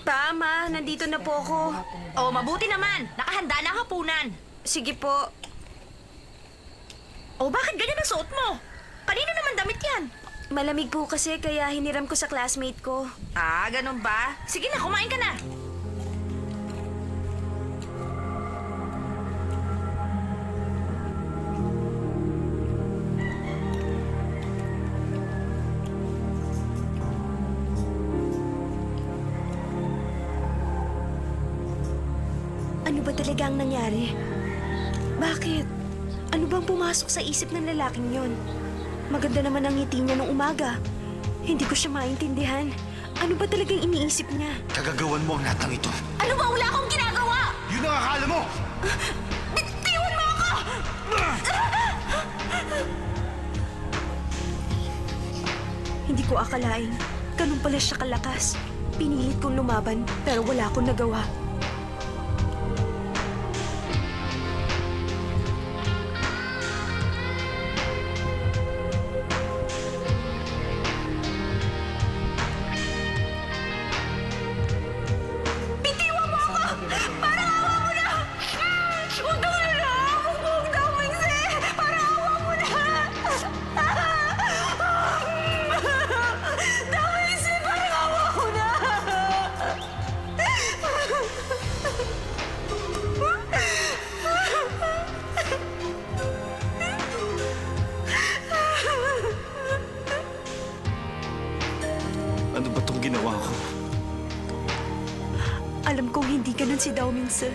Tama, nandito na po ako. Oh, mabuti naman. Nakahanda na ang hapunan. Sige po. Oh, bakit ganyan ang suot mo? Kanino naman damit yan? Malamig po kasi kaya hiniram ko sa classmate ko. Ah, ganun ba? Sige na, kumain ka na. Ano ba talaga ang nangyari? Bakit? Ano bang pumasok sa isip ng lalaking yon? Maganda naman ang ngiti niya nung umaga. Hindi ko siya maintindihan. Ano ba talagang iniisip niya? Kagagawan mo ang lahat ng ito. Ano ba? Wala akong ginagawa! Yun ang akala mo! Bitiwan mo ako! Hindi ko akalain. Ganun pala siya kalakas. Pinilit kong lumaban pero wala akong nagawa. Bitiwan mo ako! Parang awa mo na! Huwag ka mo na! Huwag ka umingsi! Parang awa mo na! Damingsi! Parang awa ko na! Ano ba itong ginawa ko? Alam kong hindi ganun si Dao Mingse.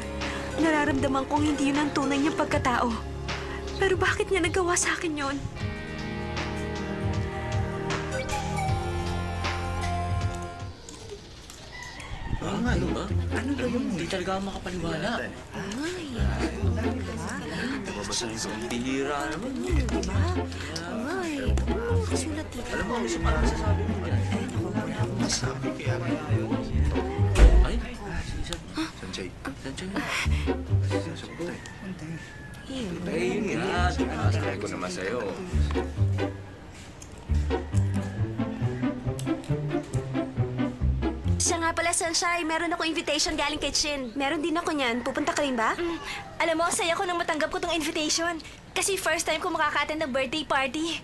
Nararamdaman kong hindi yun ang tunay niyang pagkatao. Pero bakit niya nagawa sa akin yon? Ano ba? Ano ba yun? Hindi talaga ako makapaniwala. Nababasahin ko. Bihira naman. Ay, kasulat dito. Alam mo, gusto parang sasabi mo yan. Sabi kaya Ay, Sanjay. Sanjay. Sabi Eh, yun nga. Sabi ko naman sa'yo. Siya nga pala, Sunshine. Meron ako invitation galing kay Chin. Meron din ako niyan. Pupunta ka rin ba? Alam mo, saya ko nang matanggap ko tong invitation. Kasi first time ko makaka-attend ng birthday party.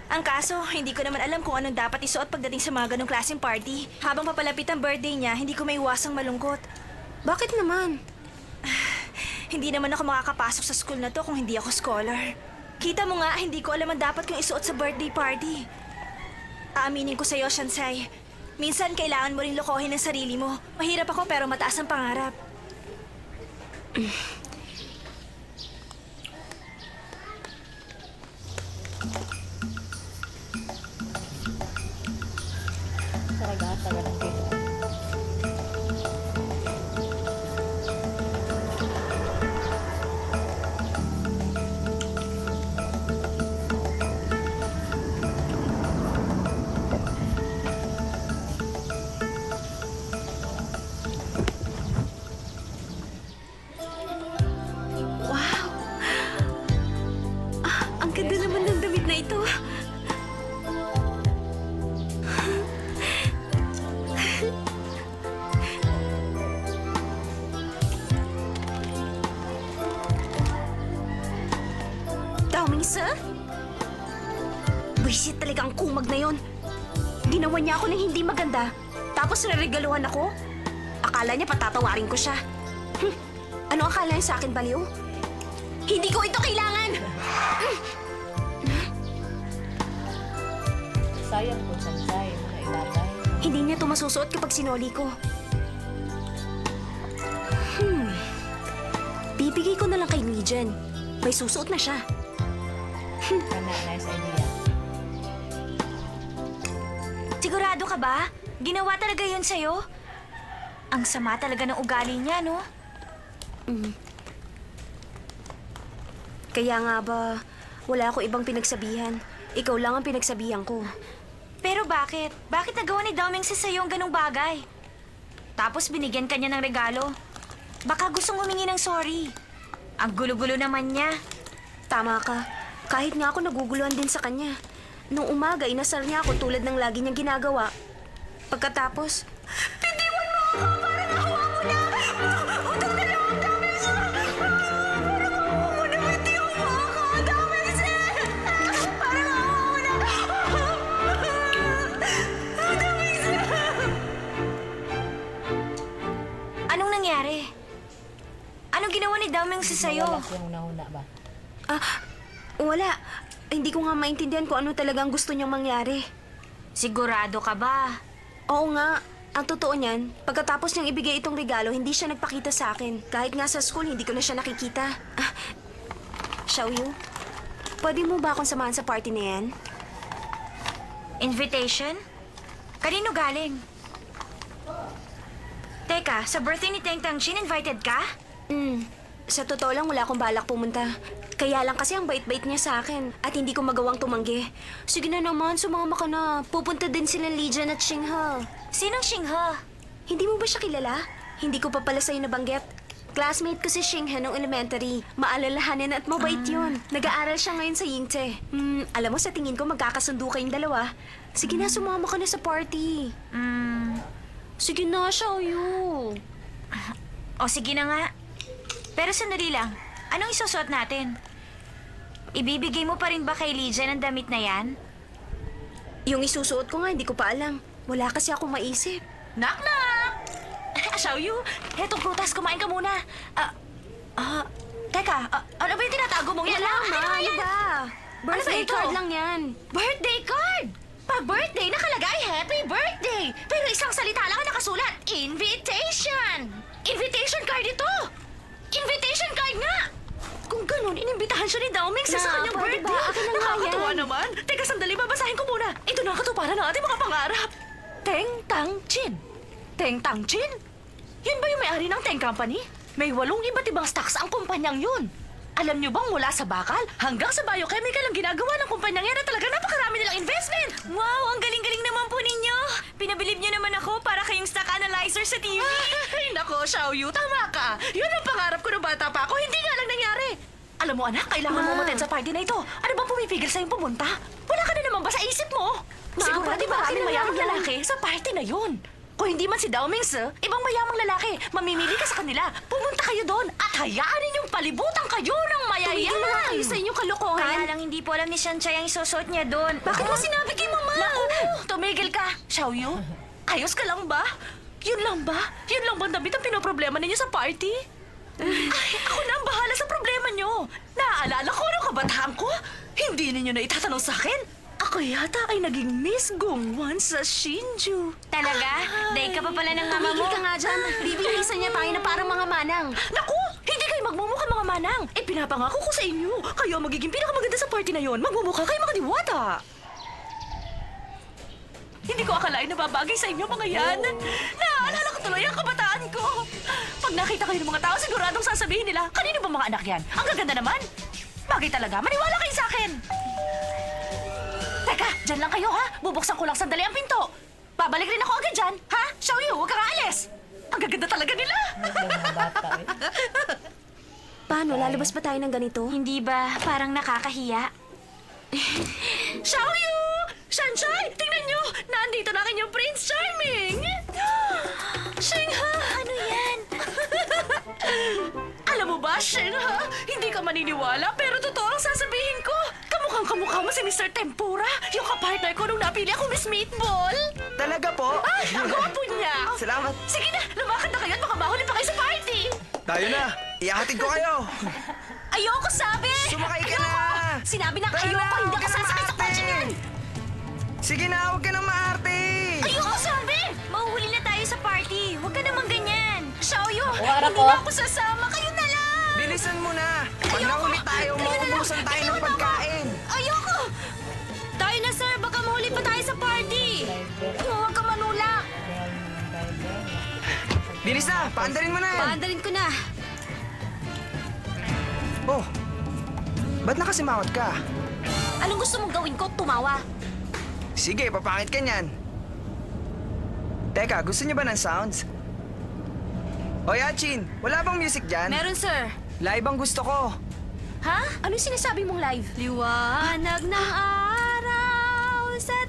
Ang kaso, hindi ko naman alam kung anong dapat isuot pagdating sa mga ganong klaseng party. Habang papalapit ang birthday niya, hindi ko may iwasang malungkot. Bakit naman? Hindi naman ako makakapasok sa school na to kung hindi ako scholar. Kita mo nga, hindi ko alam ang dapat kong isuot sa birthday party. Aaminin ko sa'yo, Shansai. Minsan, kailangan mo rin lokohin ang sarili mo. Mahirap ako pero mataas ang pangarap. Wow! Ang ganda naman ng damit na ito. Dao Mingse? Buisit talaga ang kumag na yon. Ginawa niya ako ng hindi maganda. Tapos reregaluhan ako. Akala niya patatawarin ko siya. Ano akala niya sa akin, baliw? Hindi ko ito kailangan! Sayang po, Sansay. Mga ilalay. Hindi niya ito masusuot kapag sinoli ko. Bibigay ko na lang kay Lijen. May susuot na siya. Kana, nice idea. Sigurado ka ba? Ginawa talaga yun sa'yo? Ang sama talaga ng ugali niya, no? Kaya nga ba, wala ako ibang pinagsabihan. Ikaw lang ang pinagsabihan ko. Pero bakit? Bakit nagawa ni Daomeng si sa'yo ang ganong bagay? Tapos binigyan ka niya ng regalo. Baka gustong humingi ng sorry. Ang gulo-gulo naman niya. Tama ka. Kahit nga ako naguguluhan din sa kanya. Nung umaga, inasar niya ako tulad ng lagi niyang ginagawa. Pagkatapos, "Bitiwan mo ako! Para nakuha mo na! Utang na lang ang dami sa... Para nakuha mo na! Bitiwan mo ako! Ang dami sa... Para nakuha mo na! Ang dami sa... Anong nangyari? Anong ginawa ni Daomeng si sa'yo? Walas yung nahuna ba? Wala. Hindi ko nga maintindihan kung ano talagang gusto niyang mangyari. Sigurado ka ba? Oo nga. Ang totoo niyan, pagkatapos niyang ibigay itong regalo, hindi siya nagpakita sa akin. Kahit nga sa school, hindi ko na siya nakikita. Xiaoyu, pwede mo ba akong samahan sa party na yan? Invitation? Kanino galing? Teka, sa birthday ni Teng Tangshin, invited ka? Sa totoo lang, wala akong balak pumunta. Kaya lang kasi ang bait-bait niya sa akin at hindi ko magawang tumanggi. Sige na naman, sumama ka na. Pupunta din sila Lijan at Xinghe. Sinong Xinghe? Hindi mo ba siya kilala? Hindi ko pa pala sa'yo nabanggit. Classmate ko si Xinghe nung elementary. Maalalahanin at mabait yun. Nag-aaral siya ngayon sa Yingte. Alam mo, sa tingin ko magkakasundo kayong dalawa. Sige na, sumama ka na sa party. Sige na, Xiaoyu. O sige na nga. Pero sandali lang, anong isusuot natin? Ibibigay mo pa rin ba kay Lijan ang damit na yan? Yung isusuot ko nga, hindi ko pa alam. Wala kasi akong maisip. Knock-knock! Xiaoyu, hetong prutas, kumain ka muna. Teka, ano ba yung tinatago mong yan? Wala, ma. nga Ano ba? Birthday ito? card lang yan. Birthday card! Pa-birthday nakalagay, happy birthday! Pero isang salita lang ang nakasulat, invitation! Invitation card ito! Invitation card nga! Kung ganun, inimbitahan siya ni Daomeng sa Na, kanyang pwede birthday. ba? Akin na nga Nakakatuwa yan. naman. Teka, sandali, babasahin ko muna. Ito na ang katuparan ng ating mga pangarap. Teng Tang Chin. Teng Tang Chin? Yun ba yung may-ari ng Teng Company? May 8 iba't ibang stocks ang kumpanyang yun. Alam niyo bang mula sa bakal hanggang sa biochemical ang ginagawa ng kumpanyang yan at talagang napakarami nilang investment? Wow, ang galing-galing naman po ninyo. Pinabilib niyo naman ako para kayong stock analyzer sa TV. Ay, nako, Xiaoyu, tama ka. Yun ang pangarap ko nung bata pa ako, hindi nga lang nangyari. Alam mo anak, kailangan mo umattend sa party na ito. Ano bang pumipigil sa'yong pumunta? Wala ka na naman ba sa isip mo? Siguro di ba maraming mayamang lalaki sa party na yun. Kung hindi man si Daomeng, ibang mayamang lalaki, mamimili ka sa kanila. Pumunta kayo doon at hayaan ninyong palibutan kayo ng mayayaman. Tumigil na kayo sa inyong kalokohan. Kaya lang hindi po alam ni Shanchay ang isusot niya doon. Bakit mo sinabi kay Mama? Naku, tumigil ka. Xiaoyu, ayos ka lang ba? Yun lang ba? Yun lang ba ang damit ang pinoproblema ninyo sa party? Ay, ako na ang bahala sa problema nyo. Naaalala ko nung kabataan ko. Hindi ninyo na itatanong sa akin. Ako yata ay naging Miss Gongwan sa Shinju. Talaga? Dahil ka pa pala ng mama mo. Tumigil ka nga dyan. Bibihisa niya tayo na parang mga manang. Naku! Hindi kayo magmumukha mga manang. Eh, pinapangako ko sa inyo. Kayo ang magiging pinakamaganda sa party na yon. Magmumukha kayo mga diwata. Hindi ko akalain na babagay sa inyo mga yan. Naaalala ko tuloy ang kabataan ko. Pag nakita kayo ng mga tao, siguradong sasabihin nila, kanino ba mga anak yan? Ang gaganda naman. Bagay talaga. Maniwala kayo sa akin. Teka, dyan lang kayo ha. Bubuksan ko lang sandali ang pinto. Babalik rin ako agad dyan. Ha? Xiaoyu, huwag kang aalis. Ang gaganda talaga nila. Yung mga bata eh. Paano? Lalabas pa tayo ng ganito? Hindi ba parang nakakahiya? Xiaoyu! Shanchay! Tingnan nyo! Nandito na kanyang Prince Charming! Xinghe! Ano yan? Alam mo ba, Xinghe? Hindi ka maniniwala pero totoo ang sasabihin ko. Kamukhang-kamukha mo si Mr. Tempura, yung kapartner ko nung napili ako Miss Meatball. Talaga po? Ay, ang gwapo niya! Salamat. Sige na, lumakad na kayo at baka mahuli pa kayo sa party! Tayo na. Iakatid ko kayo. Ayoko sabi! Sumakay ka Ayoko! na! Sinabi na Tayo ayoko, na, hindi huwag ako ka na sasakay sa maarte! kotse niyan! Sige na, huwag ka nang maarte. Ayoko sabi! Mahuhuli na tayo sa party. Huwag ka naman ganyan. Xiaoyu, Wala hindi po. na ako sasama. Kayo na lang! Bilisan mo na. Pag nahuli tayo, mauubusan tayo ng pagkain. Ayoko! Tayo na, sir. Baka mahuli pa tayo sa party. Huwag ka manulak. Bilis na, paandarin mo na yan. Paandarin ko na. Oh, ba't nakasimawat ka? Anong gusto mong gawin ko? Tumawa. Sige, papangit ka niyan. Teka, gusto niyo ba ng sounds? O Yachin, wala bang music dyan? Meron, sir. Live ang gusto ko. Ha? Anong sinasabi mong live? Liwanag ng araw sa